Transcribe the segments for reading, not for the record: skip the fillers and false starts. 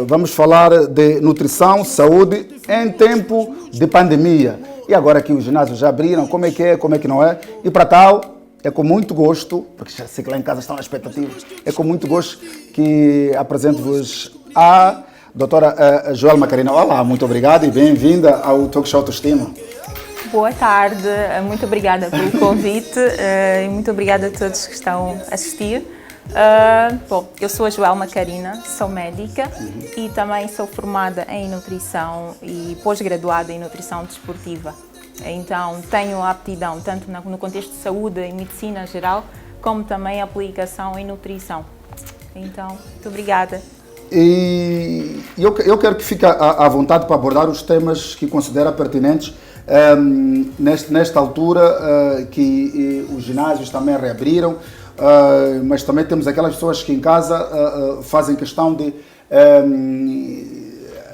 Vamos falar de nutrição, saúde em tempo de pandemia. E agora que os ginásios já abriram, como é que não é? E para tal, é com muito gosto, porque já sei que lá em casa estão as expectativas, é com muito gosto que apresento-vos a doutora Joelma Carina. Olá, muito obrigado e bem-vinda ao Talk Show Autoestima. Boa tarde, muito obrigada pelo convite e muito obrigada a todos que estão a assistir. Bom, eu sou a Joelma Carina, sou médica e também sou formada em nutrição e pós-graduada em nutrição desportiva. Então tenho aptidão tanto no contexto de saúde e medicina geral, como também aplicação em nutrição. Então, muito obrigada. E eu quero que fique à vontade para abordar os temas que considera pertinentes nesta altura que os ginásios também reabriram, mas também temos aquelas pessoas que em casa fazem questão de,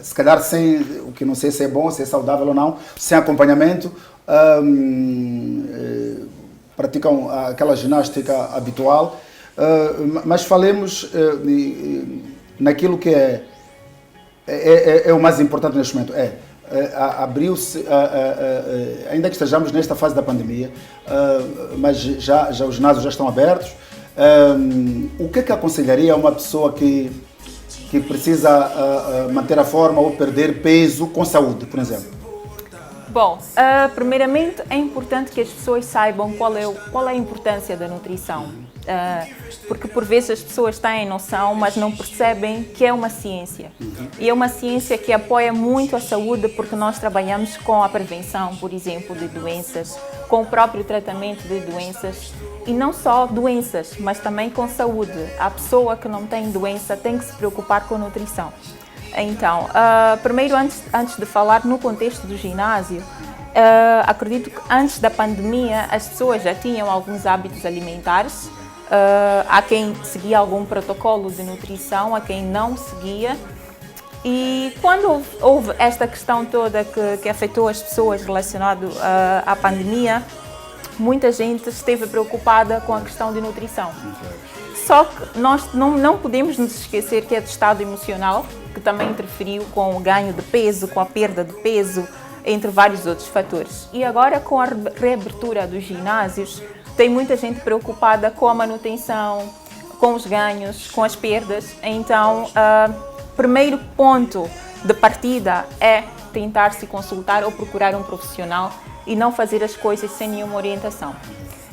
se calhar sem, o que não sei se é bom, se é saudável ou não, sem acompanhamento, praticam aquela ginástica habitual, mas falemos naquilo que é o mais importante neste momento. Abriu-se, ainda que estejamos nesta fase da pandemia, mas já os ginásios já estão abertos. O que aconselharia a uma pessoa que precisa manter a forma ou perder peso com saúde, por exemplo? Bom, primeiramente é importante que as pessoas saibam qual é a importância da nutrição. Porque por vezes as pessoas têm noção, mas não percebem que é uma ciência. E é uma ciência que apoia muito a saúde porque nós trabalhamos com a prevenção, por exemplo, de doenças, com o próprio tratamento de doenças. E não só doenças, mas também com saúde. A pessoa que não tem doença tem que se preocupar com a nutrição. Então, primeiro, antes de falar no contexto do ginásio, acredito que antes da pandemia as pessoas já tinham alguns hábitos alimentares. Há quem seguia algum protocolo de nutrição, há quem não seguia. E quando houve esta questão toda que afetou as pessoas relacionada à pandemia, muita gente esteve preocupada com a questão de nutrição. Só que nós não podemos nos esquecer que é do estado emocional, que também interferiu com o ganho de peso, com a perda de peso, entre vários outros fatores. E agora, com a reabertura dos ginásios, tem muita gente preocupada com a manutenção, com os ganhos, com as perdas. Então, primeiro ponto de partida é tentar se consultar ou procurar um profissional e não fazer as coisas sem nenhuma orientação.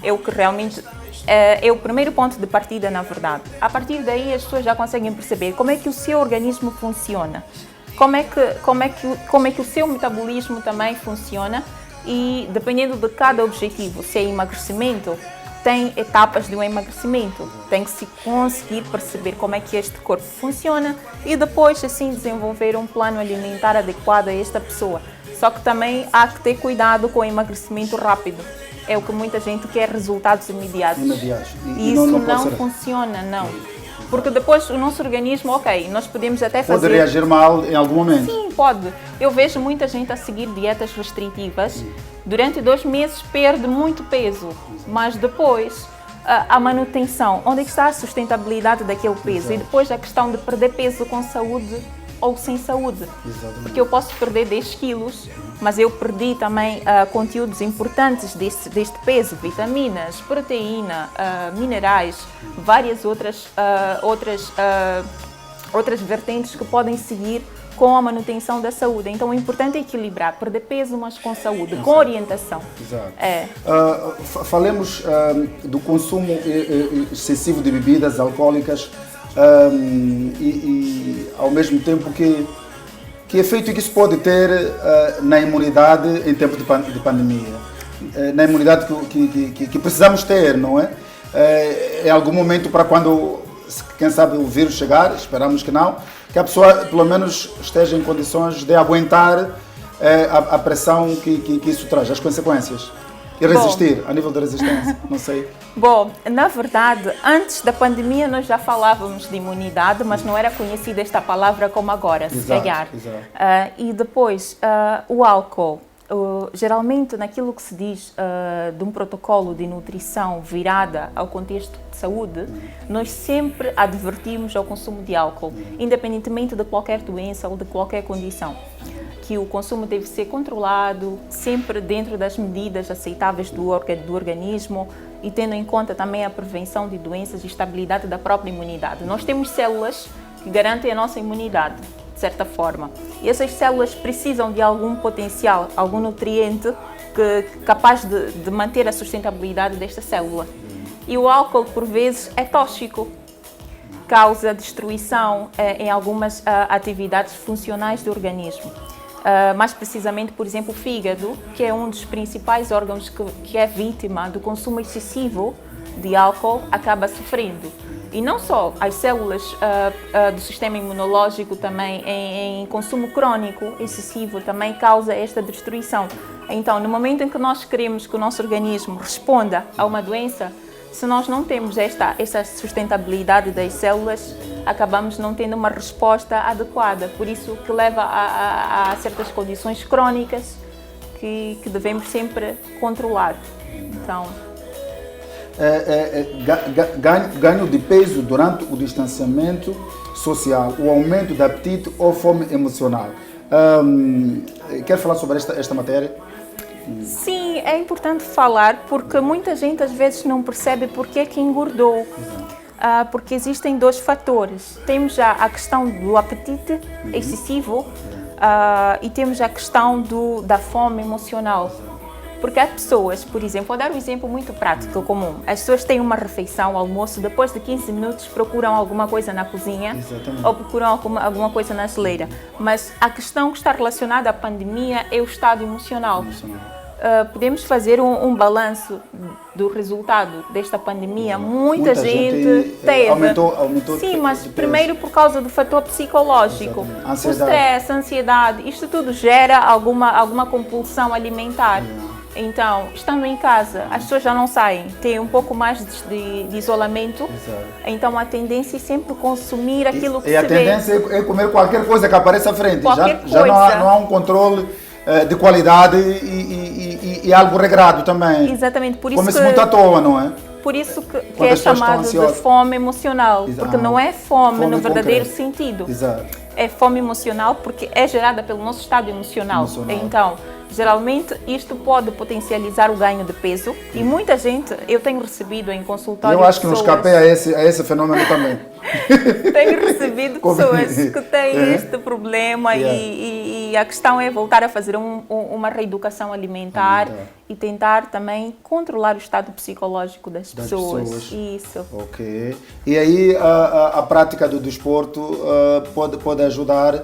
É o que realmente é o primeiro ponto de partida, na verdade. A partir daí, as pessoas já conseguem perceber como é que o seu organismo funciona, como é que o seu metabolismo também funciona. E dependendo de cada objetivo, se é emagrecimento, tem etapas de um emagrecimento. Tem que se conseguir perceber como é que este corpo funciona e depois assim desenvolver um plano alimentar adequado a esta pessoa. Só que também há que ter cuidado com o emagrecimento rápido. É o que muita gente quer, resultados imediatos. E isso não funciona, não. Porque depois o nosso organismo, nós podemos até fazer... Pode reagir mal em algum momento? Sim, pode. Eu vejo muita gente a seguir dietas restritivas. Durante 2 meses perde muito peso, mas depois a manutenção, onde é que está a sustentabilidade daquele peso? E depois a questão de perder peso com saúde ou sem saúde. Exatamente. Porque eu posso perder 10 quilos, mas eu perdi também conteúdos importantes deste peso, vitaminas, proteína, minerais, várias outras vertentes que podem seguir com a manutenção da saúde. Então, o importante é equilibrar, perder peso, mas com saúde, com orientação. Exato. Falemos do consumo excessivo de bebidas alcoólicas e ao mesmo tempo que efeito que isso pode ter na imunidade em tempo de pandemia, na imunidade que precisamos ter, não é? Em algum momento, para quando, quem sabe, o vírus chegar, esperamos que não, que a pessoa pelo menos esteja em condições de aguentar a pressão que isso traz, as consequências. E resistir, a nível da resistência, não sei. Bom, na verdade, antes da pandemia nós já falávamos de imunidade, mas não era conhecida esta palavra como agora, se calhar. Exato. E depois, o álcool. geralmente naquilo que se diz de um protocolo de nutrição virada ao contexto de saúde, nós sempre advertimos ao consumo de álcool, independentemente de qualquer doença ou de qualquer condição. Que o consumo deve ser controlado, sempre dentro das medidas aceitáveis do organismo e tendo em conta também a prevenção de doenças e estabilidade da própria imunidade. Nós temos células que garantem a nossa imunidade, de certa forma. E essas células precisam de algum potencial, algum nutriente capaz de manter a sustentabilidade desta célula. E o álcool, por vezes, é tóxico. Causa destruição em algumas atividades funcionais do organismo. Mais precisamente, por exemplo, o fígado, que é um dos principais órgãos que é vítima do consumo excessivo de álcool, acaba sofrendo. E não só, as células do sistema imunológico também, em consumo crônico excessivo, também causa esta destruição. Então, no momento em que nós queremos que o nosso organismo responda a uma doença, se nós não temos essa sustentabilidade das células, acabamos não tendo uma resposta adequada. Por isso que leva a certas condições crónicas que devemos sempre controlar. Então, ganho de peso durante o distanciamento social, o aumento de apetite ou fome emocional. Quer falar sobre esta matéria? Sim, é importante falar porque muita gente às vezes não percebe porque é que engordou. Porque existem dois fatores. Temos já a questão do apetite excessivo e temos a questão da fome emocional. Porque há pessoas, por exemplo, vou dar um exemplo muito prático, comum. As pessoas têm uma refeição, almoço, depois de 15 minutos procuram alguma coisa na cozinha. Exatamente. Ou procuram alguma coisa na geleira. Mas a questão que está relacionada à pandemia é o estado emocional. Podemos fazer um balanço do resultado desta pandemia. Muita gente teve. Aumentou. Sim, mas primeiro por causa do fator psicológico. O stress, a ansiedade, isto tudo gera alguma compulsão alimentar. Então, estando em casa, as pessoas já não saem, têm um pouco mais de isolamento. Exato. Então, a tendência é sempre consumir aquilo que se vê. E a tendência é comer qualquer coisa que apareça à frente. Já não há um controle de qualidade e algo regrado também. Exatamente. Por isso come-se muito à toa, não é? Por isso que é chamado de fome emocional. Exato. Porque não é fome no verdadeiro sentido. Exato. É fome emocional porque é gerada pelo nosso estado emocional. Então, geralmente, isto pode potencializar o ganho de peso e muita gente, eu tenho recebido em consultório. Eu acho que não escapei a esse fenômeno também. Tenho recebido pessoas que têm este problema e a questão é voltar a fazer uma reeducação alimentar e tentar também controlar o estado psicológico das pessoas. Isso. Ok. E aí a prática do desporto pode ajudar.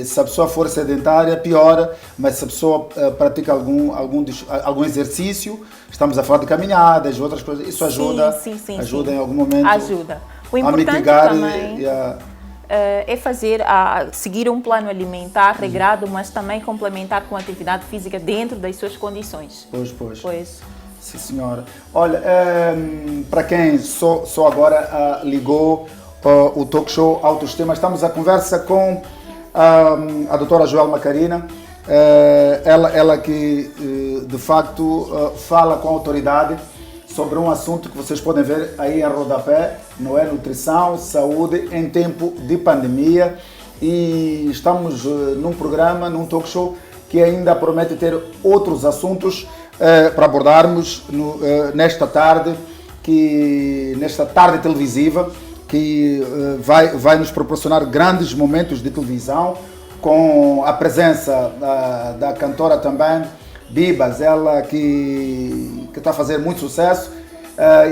Se a pessoa for sedentária, piora, mas se a pessoa pratica algum exercício, estamos a falar de caminhadas, outras coisas, isso ajuda, ajuda em algum momento. Ajuda. O importante a mitigar também é seguir um plano alimentar regrado, mas também complementar com atividade física dentro das suas condições. Pois. Sim, senhora. Olha, para quem só agora ligou o talk show Autoestima, estamos a conversa com a doutora Joelma Carina, ela que de facto fala com autoridade sobre um assunto que vocês podem ver aí em rodapé, não é? Nutrição, saúde em tempo de pandemia, e estamos num programa, num talk show que ainda promete ter outros assuntos para abordarmos nesta tarde televisiva, que vai nos proporcionar grandes momentos de televisão, com a presença da cantora também, Bibas, ela que está a fazer muito sucesso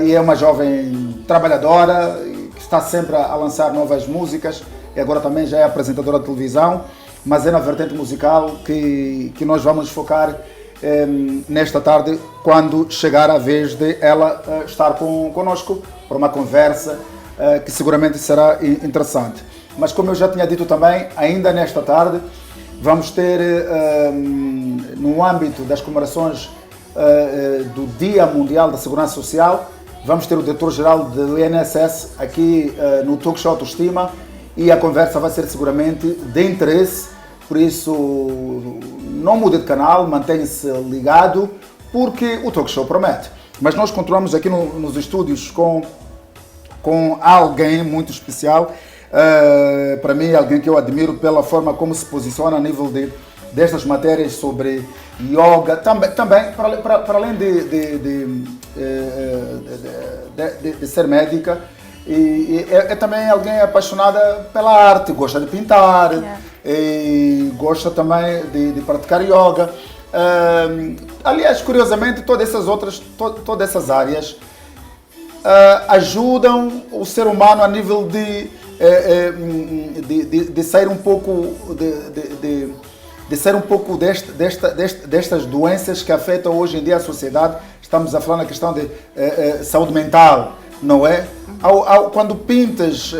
e é uma jovem trabalhadora, que está sempre a lançar novas músicas e agora também já é apresentadora de televisão, mas é na vertente musical que nós vamos focar nesta tarde, quando chegar a vez de ela estar conosco para uma conversa que seguramente será interessante. Mas como eu já tinha dito também, ainda nesta tarde vamos ter, no âmbito das comemorações do Dia Mundial da Segurança Social, vamos ter o diretor-geral do INSS aqui no talk show Autoestima, e a conversa vai ser seguramente de interesse Por isso, não mude de canal, mantenha-se ligado, porque o Talk Show promete. Mas nós continuamos aqui nos estúdios com alguém muito especial. Para mim, alguém que eu admiro pela forma como se posiciona a nível destas matérias sobre yoga, também para além de ser médica, e é também alguém apaixonada pela arte, gosta de pintar, e gosta também de praticar yoga. Aliás, curiosamente, todas essas áreas ajudam o ser humano a nível de sair um pouco de ser um pouco destas doenças que afetam hoje em dia a sociedade. Estamos a falar na questão de saúde mental, não é? Quando pintas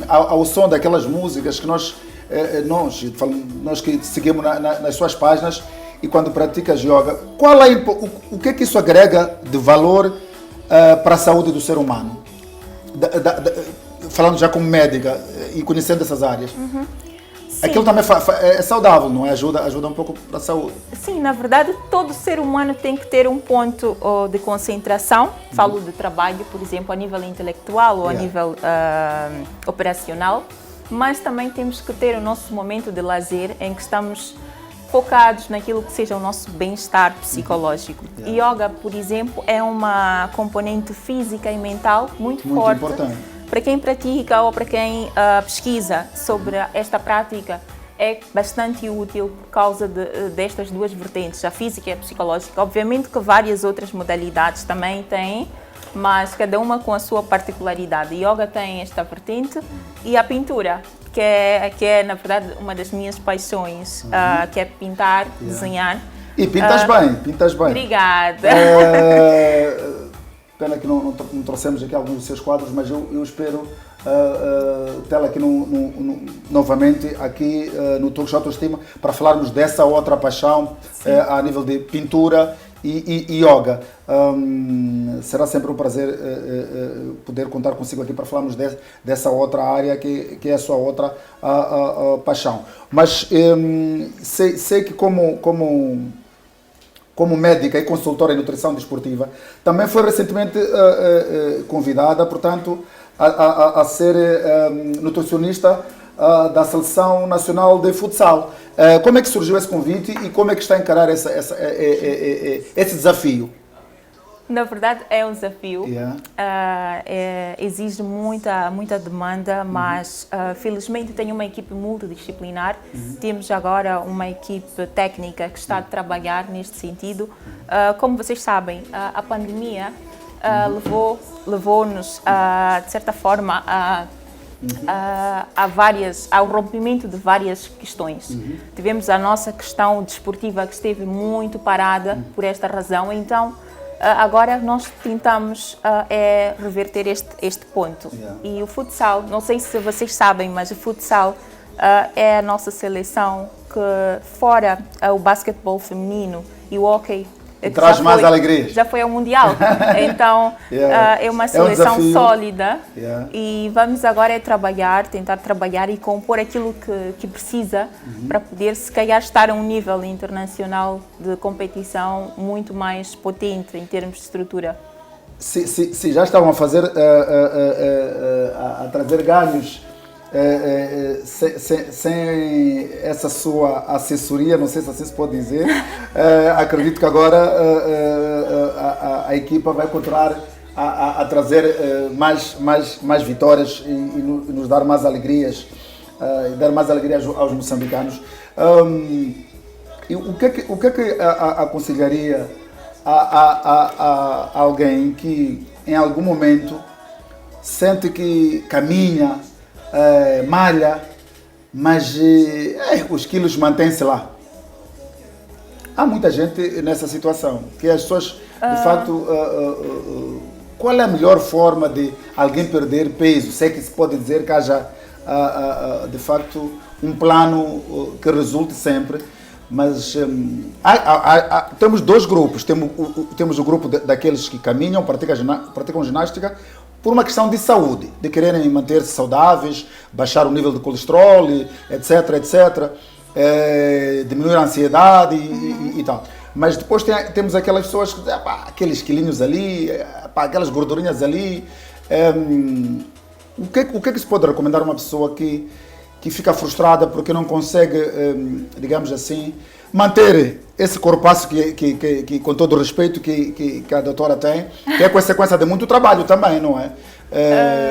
ao som daquelas músicas que nós que seguimos nas suas páginas, e quando praticas yoga, o que é que isso agrega de valor para a saúde do ser humano? Falando já como médica e conhecendo essas áreas. Aquilo também é saudável, não é? Ajuda um pouco para a saúde. Sim, na verdade, todo ser humano tem que ter um ponto de concentração. Falo de trabalho, por exemplo, a nível intelectual ou a nível operacional. Mas também temos que ter o nosso momento de lazer em que estamos focados naquilo que seja o nosso bem-estar psicológico. Yoga, por exemplo, é uma componente física e mental muito forte. Importante. Para quem pratica ou para quem pesquisa sobre esta prática, é bastante útil por causa destas duas vertentes, a física e a psicológica. Obviamente que várias outras modalidades também têm, mas cada uma com a sua particularidade. A yoga tem esta vertente e a pintura, que é na verdade uma das minhas paixões, que é pintar, desenhar. E pintas bem. Obrigada. Pena que não trouxemos aqui alguns dos seus quadros, mas eu espero tê-la aqui novamente aqui no Talk Show Autoestima para falarmos dessa outra paixão a nível de pintura e yoga. Será sempre um prazer poder contar consigo aqui para falarmos dessa outra área que é a sua outra paixão. Mas sei que como médica e consultora em nutrição desportiva, também foi recentemente convidada, portanto, a ser nutricionista da Seleção Nacional de Futsal. Como é que surgiu esse convite e como é que está a encarar esse desafio? Na verdade, é um desafio, exige muita demanda, mas felizmente tenho uma equipe multidisciplinar. Temos agora uma equipe técnica que está a trabalhar neste sentido. Como vocês sabem, a pandemia levou-nos, de certa forma, ao rompimento de várias questões. Tivemos a nossa questão desportiva que esteve muito parada por esta razão, então agora nós tentamos reverter este ponto. E o futsal, não sei se vocês sabem, mas o futsal é a nossa seleção que, fora o basquetebol feminino e o hóquei, traz mais alegrias. Já foi ao Mundial, então é uma seleção sólida e vamos agora tentar trabalhar e compor aquilo que precisa para poder, se calhar, estar a um nível internacional de competição muito mais potente em termos de estrutura. Se já estavam a fazer, a trazer ganhos sem essa sua assessoria, não sei se assim se pode dizer, acredito que agora a equipa vai continuar a trazer mais vitórias e nos dar mais alegrias, dar mais alegrias aos moçambicanos. E o que é que aconselharia a alguém que em algum momento sente que caminha, malha, mas os quilos mantêm-se lá? Há muita gente nessa situação, que as pessoas, de facto, qual é a melhor forma de alguém perder peso? Sei que se pode dizer que haja, de facto, um plano que resulte sempre, mas temos dois grupos. Temos o grupo daqueles que caminham, praticam ginástica, por uma questão de saúde, de quererem manter-se saudáveis, baixar o nível de colesterol, etc, etc, diminuir a ansiedade e tal. Mas depois temos aquelas pessoas que aqueles quilinhos ali, aquelas gordurinhas ali. O que é que se pode recomendar a uma pessoa que fica frustrada porque não consegue, digamos assim, manter esse corpaço que com todo o respeito que a doutora tem, que é consequência de muito trabalho também, não é?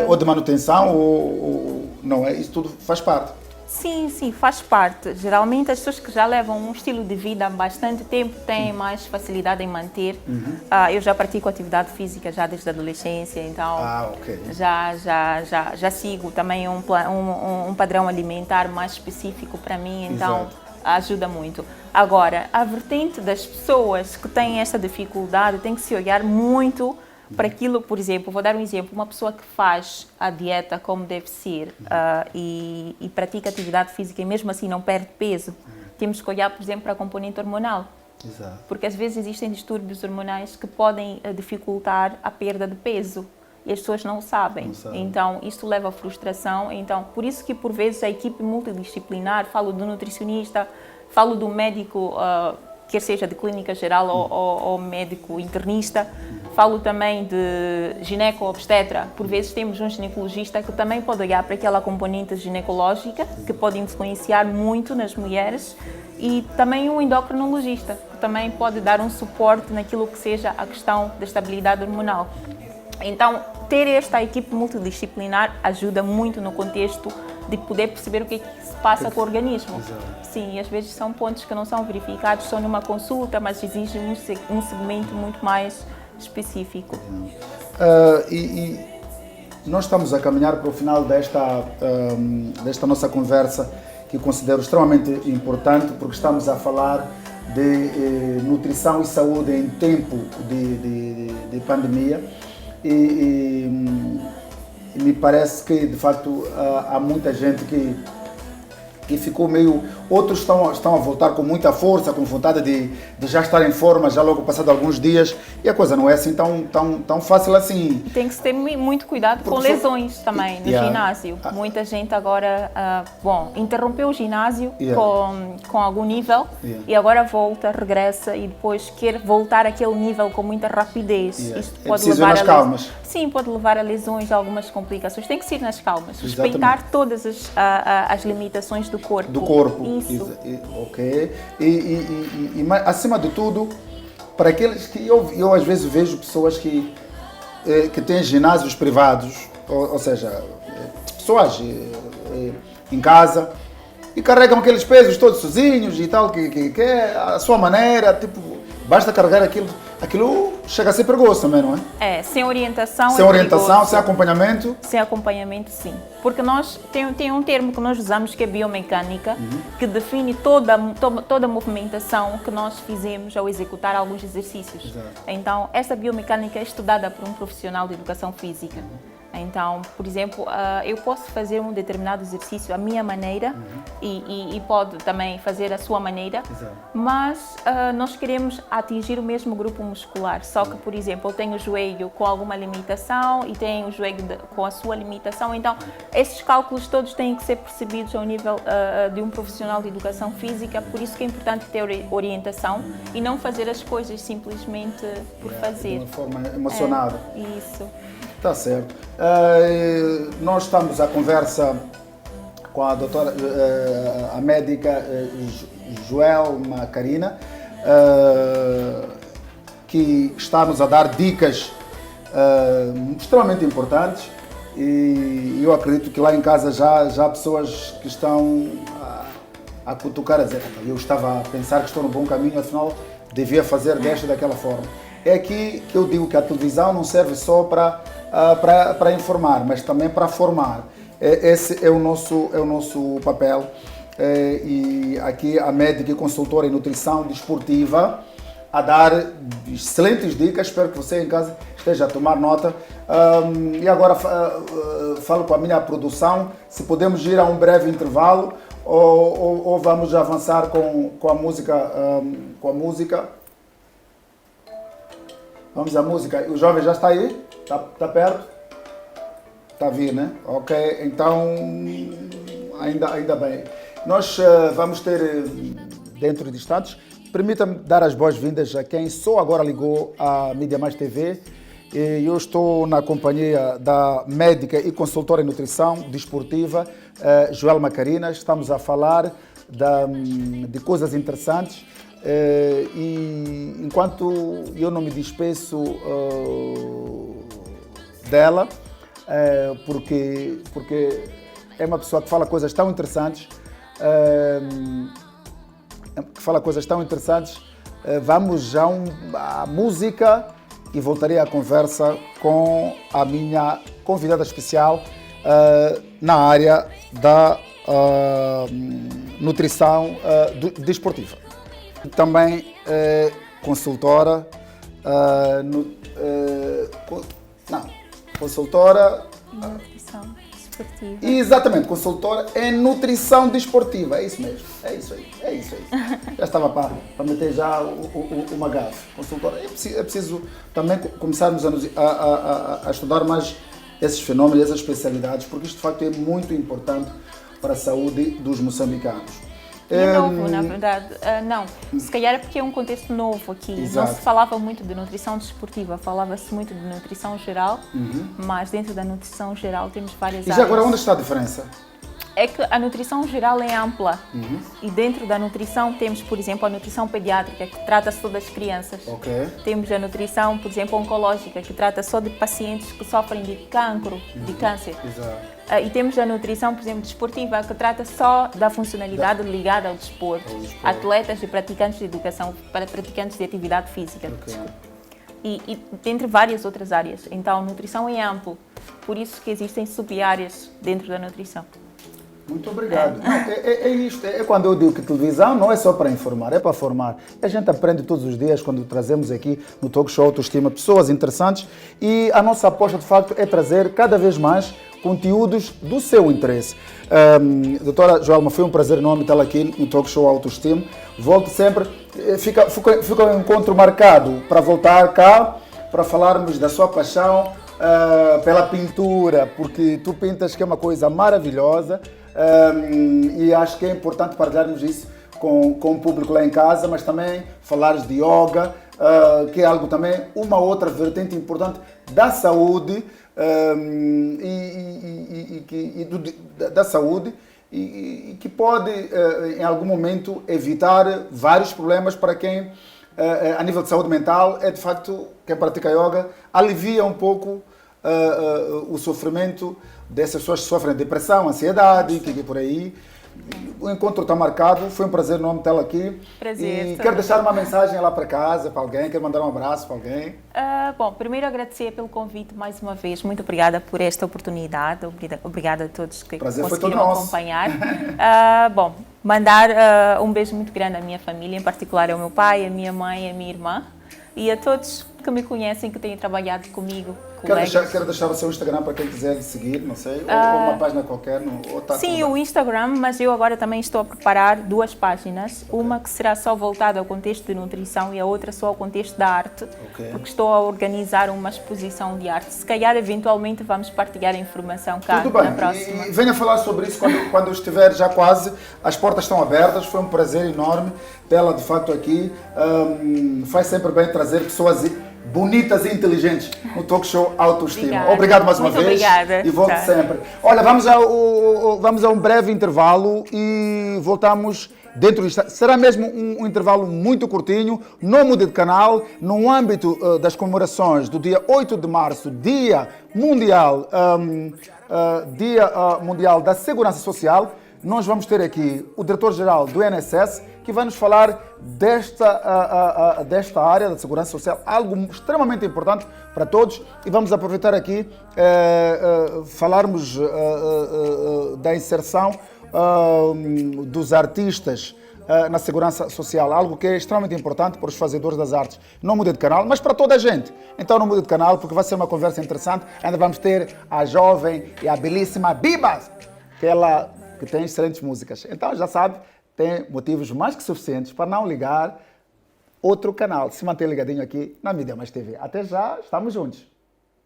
Ou de manutenção, não é? Isso tudo faz parte. Sim, sim, faz parte. Geralmente as pessoas que já levam um estilo de vida há bastante tempo têm mais facilidade em manter. Eu já pratico atividade física já desde a adolescência, então okay. já sigo também um padrão alimentar mais específico para mim, então ajuda muito. Agora, a vertente das pessoas que têm esta dificuldade tem que se olhar muito para aquilo, por exemplo, vou dar um exemplo, uma pessoa que faz a dieta como deve ser e pratica atividade física e mesmo assim não perde peso, temos que olhar, por exemplo, para a componente hormonal. Exato. Porque às vezes existem distúrbios hormonais que podem dificultar a perda de peso e as pessoas não o sabem. Então, isto leva à frustração. Então, por isso que por vezes a equipe multidisciplinar, falo do nutricionista, falo do médico, quer seja de clínica geral ou médico internista, falo também de gineco-obstetra. Por vezes temos um ginecologista que também pode olhar para aquela componente ginecológica, que pode influenciar muito nas mulheres, e também um endocrinologista, que também pode dar um suporte naquilo que seja a questão da estabilidade hormonal. Então, ter esta equipe multidisciplinar ajuda muito no contexto de poder perceber o que é que se passa com o organismo. Exato. Sim, às vezes são pontos que não são verificados só numa consulta, mas exigem um segmento muito mais específico. E nós estamos a caminhar para o final desta nossa conversa, que considero extremamente importante, porque estamos a falar de nutrição e saúde em tempo de pandemia. E me parece que, de facto, há muita gente que ficou meio... Outros estão a voltar com muita força, com vontade de já estar em forma, já logo passado alguns dias, e a coisa não é assim tão fácil assim. Tem que se ter muito cuidado com lesões também no ginásio. Muita gente agora, interrompeu o ginásio com algum nível e agora volta, regressa e depois quer voltar àquele nível com muita rapidez. Isto pode levar nas calmas. Sim, pode levar a lesões, a algumas complicações. Tem que ser nas calmas, respeitar todas as limitações do corpo. Do corpo. Isso. Ok. E acima de tudo, para aqueles que eu às vezes vejo pessoas que têm ginásios privados, ou seja, pessoas em casa e carregam aqueles pesos todos sozinhos e tal, que é a sua maneira, tipo, basta carregar aquilo chega a ser perigoso também, não é? Sem orientação. Sem orientação, sem acompanhamento. Sem acompanhamento, sim. Porque nós tem um termo que nós usamos que é biomecânica, que define toda a movimentação que nós fizemos ao executar alguns exercícios. Exato. Então, essa biomecânica é estudada por um profissional de educação física. Então, por exemplo, eu posso fazer um determinado exercício à minha maneira e pode também fazer a sua maneira, mas nós queremos atingir o mesmo grupo muscular. Só que, por exemplo, eu tenho o joelho com alguma limitação e tenho o joelho com a sua limitação. Então, esses cálculos todos têm que ser percebidos ao nível de um profissional de educação física. Por isso que é importante ter orientação e não fazer as coisas simplesmente por fazer. De uma forma emocionada. Isso. Está certo. Nós estamos à conversa com a doutora, a médica Joelma Carina, que está-nos a dar dicas extremamente importantes, e eu acredito que lá em casa já há pessoas que estão a cutucar, a dizer, eu estava a pensar que estou no bom caminho, afinal devia fazer desta e daquela forma. É aqui que eu digo que a televisão não serve só para informar, mas também para formar. Esse é o nosso papel. E aqui a médica e consultora em nutrição desportiva a dar excelentes dicas. Espero que você em casa esteja a tomar nota. E agora falo com a minha produção se podemos ir a um breve intervalo ou vamos avançar com a música. Vamos à música. O jovem já está aí? Está perto? Está a vir, né? Ok, então ainda bem. Nós vamos ter, dentro de instantes, permita-me dar as boas-vindas a quem só agora ligou à Mídia Mais TV. Eu estou na companhia da médica e consultora em nutrição desportiva, Joelma Carinas. Estamos a falar de coisas interessantes e enquanto eu não me despeço dela, porque é uma pessoa que fala coisas tão interessantes, vamos já à música e voltarei à conversa com a minha convidada especial na área da nutrição desportiva. Também consultora, consultora... Nutrição desportiva. Exatamente, consultora em nutrição desportiva, é isso mesmo, é isso aí. Já estava para meter já uma gafe. Consultora, é preciso também começarmos a estudar mais esses fenómenos, essas especialidades, porque isto de facto é muito importante para a saúde dos moçambicanos. É novo, na verdade. Não, se calhar é porque é um contexto novo aqui. Exato. Não se falava muito de nutrição desportiva, falava-se muito de nutrição geral, mas dentro da nutrição geral temos várias E áreas. já agora, onde está a diferença? É que a nutrição geral é ampla e dentro da nutrição temos, por exemplo, a nutrição pediátrica, que trata só das crianças. Ok. Temos a nutrição, por exemplo, oncológica, que trata só de pacientes que sofrem de cancro, de câncer. Exato. E temos a nutrição, por exemplo, desportiva, que trata só da funcionalidade ligada ao desporto. Atletas e praticantes de educação, para praticantes de atividade física. Ok. E dentre várias outras áreas. Então, a nutrição é amplo, por isso que existem sub-áreas dentro da nutrição. Muito obrigado. Não, é isto, é quando eu digo que televisão não é só para informar, é para formar. A gente aprende todos os dias quando trazemos aqui no Talk Show Autoestima pessoas interessantes e a nossa aposta de facto é trazer cada vez mais conteúdos do seu interesse. Doutora Joelma, foi um prazer enorme estar aqui no Talk Show Autoestima. Volto sempre, fica um encontro marcado para voltar cá, para falarmos da sua paixão pela pintura, porque tu pintas, que é uma coisa maravilhosa. E acho que é importante partilharmos isso com o público lá em casa, mas também falares de yoga, que é algo também, uma outra vertente importante da saúde da saúde e que pode, em algum momento, evitar vários problemas para quem, a nível de saúde mental, é de facto, quem pratica yoga, alivia um pouco o sofrimento dessas pessoas que sofrem de depressão, ansiedade, que por aí. O encontro está marcado, foi um prazer enorme tê-la aqui. Prazer. E quero deixar uma mensagem lá para casa, para alguém, quero mandar um abraço para alguém. Bom, primeiro agradecer pelo convite mais uma vez, muito obrigada por esta oportunidade, obrigada a todos que conseguiram acompanhar. Bom, mandar um beijo muito grande à minha família, em particular ao meu pai, à minha mãe, à minha irmã e a todos que me conhecem, que têm trabalhado comigo. Quero deixar o seu Instagram para quem quiser seguir, não sei, ou uma página qualquer. Sim, o Instagram, mas eu agora também estou a preparar duas páginas. Uma que será só voltada ao contexto de nutrição e a outra só ao contexto da arte, porque estou a organizar uma exposição de arte. Se calhar, eventualmente, vamos partilhar a informação cá na próxima. E venha falar sobre isso quando eu estiver já quase. As portas estão abertas, foi um prazer enorme tê-la de facto aqui. Faz sempre bem trazer pessoas bonitas e inteligentes no Talk Show Autoestima. Obrigado mais uma vez. Obrigada. E volto sempre. Olha, vamos a um breve intervalo e voltamos dentro disto. Será mesmo um intervalo muito curtinho. Não mude de canal. No âmbito das comemorações do dia 8 de março, Dia Mundial da Segurança Social, nós vamos ter aqui o diretor-geral do INSS, que vai nos falar desta área da segurança social, algo extremamente importante para todos. E vamos aproveitar aqui falarmos da inserção dos artistas na segurança social, algo que é extremamente importante para os fazedores das artes. Não mude de canal, mas para toda a gente. Então não mude de canal, porque vai ser uma conversa interessante. Ainda vamos ter a jovem e a belíssima Bibas, que tem excelentes músicas. Então já sabe, tem motivos mais que suficientes para não ligar outro canal. Se manter ligadinho aqui na Mídia Mais TV. Até já, estamos juntos.